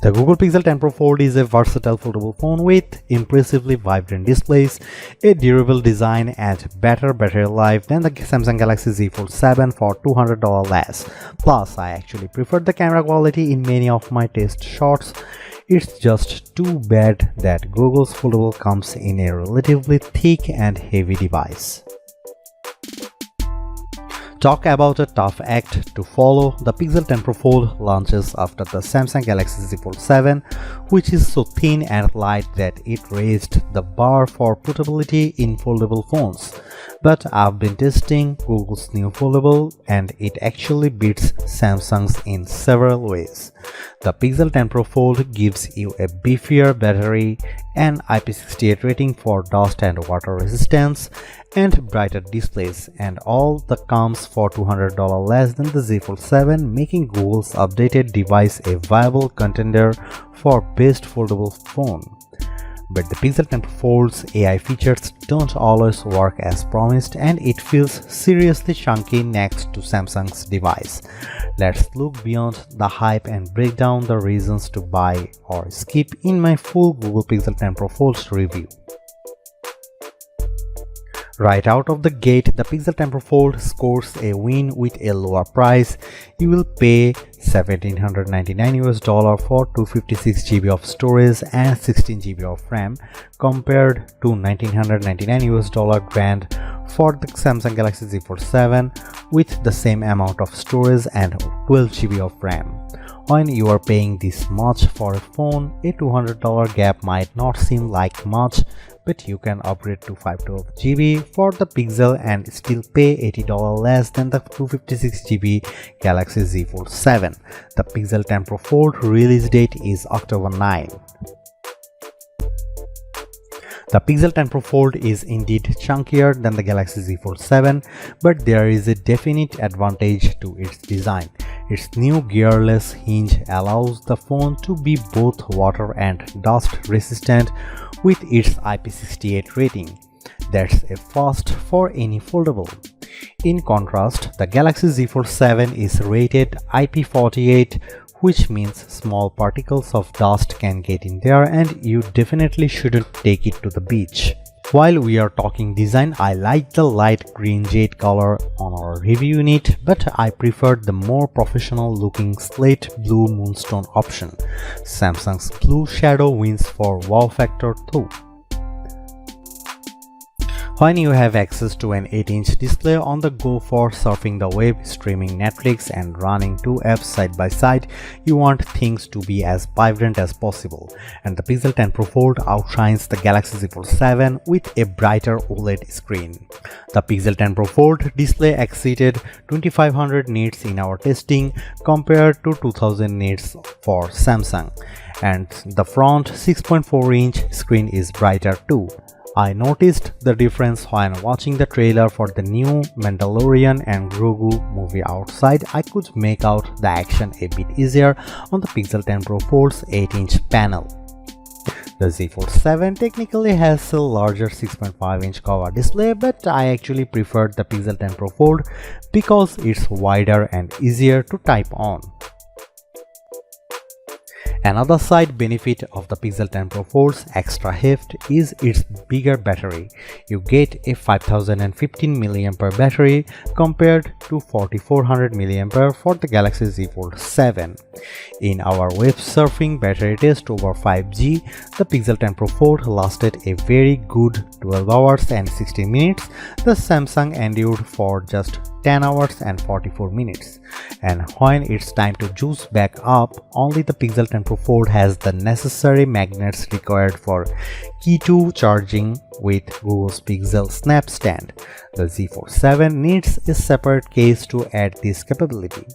The Google Pixel 10 Pro Fold is a versatile foldable phone with impressively vibrant displays, a durable design, and better battery life than the Samsung Galaxy Z Fold 7 for $200 less. Plus, I actually prefer the camera quality in many of my test shots. It's just too bad that Google's Foldable comes in a relatively thick and heavy device. Talk about a tough act to follow. The Pixel 10 Pro Fold launches after the Samsung Galaxy Z Fold 7, which is so thin and light that it raised the bar for portability in foldable phones. But I've been testing Google's new Foldable and it actually beats Samsung's in several ways. The Pixel 10 Pro Fold gives you a beefier battery, an IP68 rating for dust and water resistance, and brighter displays, and all the comes for $200 less than the Z Fold 7, making Google's updated device a viable contender for best foldable phone. But the Pixel 10 Pro Fold's AI features don't always work as promised, and it feels seriously chunky next to Samsung's device. Let's look beyond the hype and break down the reasons to buy or skip in my full Google Pixel 10 Pro Fold review. Right out of the gate, the Pixel 10 Pro Fold scores a win with a lower price. You will pay $1,799 for 256 GB of storage and 16 GB of RAM compared to $1,999 grand for the Samsung Galaxy Z Fold 7 with the same amount of storage and 12 GB of RAM. When you are paying this much for a phone, a $200 gap might not seem like much, but you can upgrade to 512 GB for the Pixel and still pay $80 less than the 256 GB Galaxy Z Fold 7. The Pixel 10 Pro Fold release date is October 9. The Pixel 10 Pro Fold is indeed chunkier than the Galaxy Z Fold 7, but there is a definite advantage to its design. Its new gearless hinge allows the phone to be both water and dust resistant with its IP68 rating. That's a first for any foldable. In contrast, the Galaxy Z Fold 7 is rated IP48, which means small particles of dust can get in there and you definitely shouldn't take it to the beach. While we are talking design, I like the light green jade color on our review unit, but I preferred the more professional looking slate blue moonstone option. Samsung's blue shadow wins for wow factor too. When you have access to an 8-inch display on the go for surfing the web, streaming Netflix, and running two apps side by side, you want things to be as vibrant as possible. And the Pixel 10 Pro Fold outshines the Galaxy Z Fold 7 with a brighter OLED screen. The Pixel 10 Pro Fold display exceeded 2500 nits in our testing compared to 2000 nits for Samsung. And the front 6.4-inch screen is brighter too. I noticed the difference when watching the trailer for the new Mandalorian and Grogu movie outside. I could make out the action a bit easier on the Pixel 10 Pro Fold's 8-inch panel. The Z Fold 7 technically has a larger 6.5-inch cover display, but I actually preferred the Pixel 10 Pro Fold because it's wider and easier to type on. Another side benefit of the Pixel 10 Pro Fold's extra heft is its bigger battery. You get a 5015 mAh battery compared to 4400 mAh for the Galaxy Z Fold 7. In our web surfing battery test over 5G, the Pixel 10 Pro Fold lasted a very good 12 hours and 16 minutes. The Samsung endured for just 10 hours and 44 minutes. And when it's time to juice back up, only the Pixel 10 Pro Fold has the necessary magnets required for Key 2 charging with Google's PixelSnap stand. The Z Fold 7 needs a separate case to add this capability.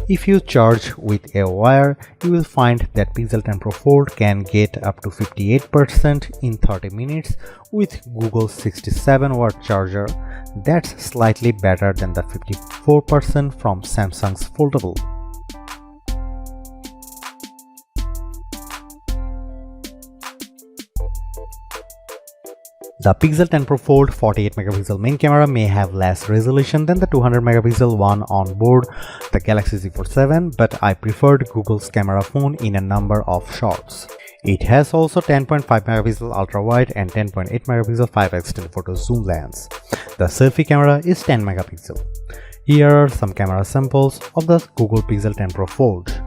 If you charge with a wire, you will find that Pixel 10 Pro Fold can get up to 58% in 30 minutes with Google's 67-watt charger. That's slightly better than the 54% from Samsung's Foldable. The Pixel 10 Pro Fold 48 megapixel main camera may have less resolution than the 200 megapixel one on board the Galaxy Z Fold 7, but I preferred Google's camera phone in a number of shots. It has also 10.5 megapixel ultra wide and 10.8 megapixel 5x telephoto zoom lens. The selfie camera is 10 megapixel. Here are some camera samples of the Google Pixel 10 Pro Fold.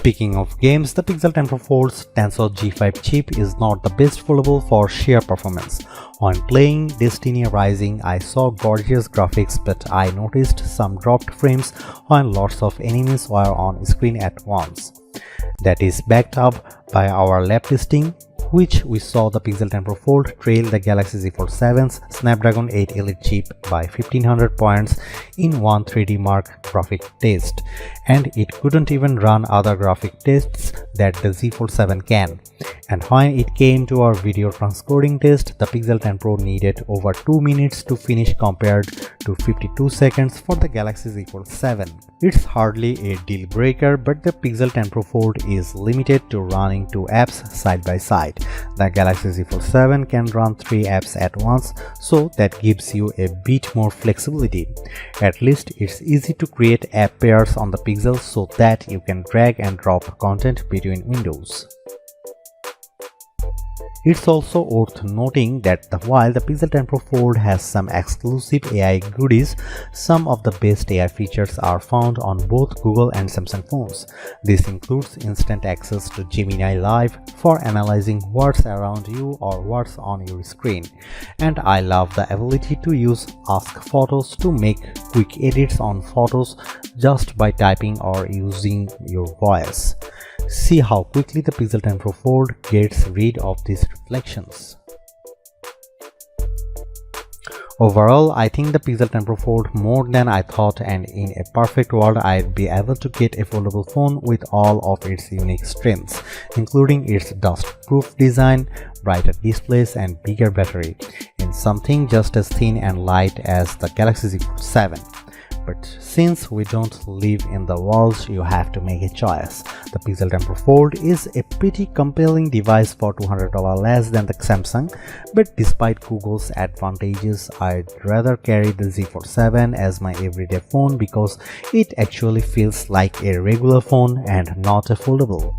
Speaking of games, the Pixel 10 Pro Fold's Tensor G5 chip is not the best foldable for sheer performance. When playing Destiny Rising, I saw gorgeous graphics, but I noticed some dropped frames when lots of enemies were on screen at once. That is backed up by our lab testing, which we saw the Pixel 10 Pro Fold trail the Galaxy Z Fold 7's Snapdragon 8 Elite chip by 1500 points in one 3D Mark graphic test, and it couldn't even run other graphic tests that the Z Fold 7 can. And when it came to our video transcoding test, the Pixel 10 Pro needed over 2 minutes to finish compared to 52 seconds for the Galaxy Z Fold 7. It's hardly a deal breaker, but the Pixel 10 Pro Fold is limited to running 2 apps side by side. The Galaxy Z Fold 7 can run 3 apps at once, so that gives you a bit more flexibility. At least it's easy to create app pairs on the Pixel so that you can drag and drop content between windows. It's also worth noting that while the Pixel 10 Pro Fold has some exclusive AI goodies, some of the best AI features are found on both Google and Samsung phones. This includes instant access to Gemini Live for analyzing what's around you or what's on your screen. And I love the ability to use Ask Photos to make quick edits on photos just by typing or using your voice. See how quickly the Pixel 10 Pro Fold gets rid of these reflections. Overall, I think the Pixel 10 Pro Fold more than I thought, and in a perfect world I'd be able to get a foldable phone with all of its unique strengths, including its dust-proof design, brighter displays and bigger battery, in something just as thin and light as the Galaxy Z Fold 7. But since we don't live in the world, you have to make a choice. The Pixel 10 Pro Fold is a pretty compelling device for $200 less than the Samsung, but despite Google's advantages, I'd rather carry the Z Fold 7 as my everyday phone because it actually feels like a regular phone and not a foldable.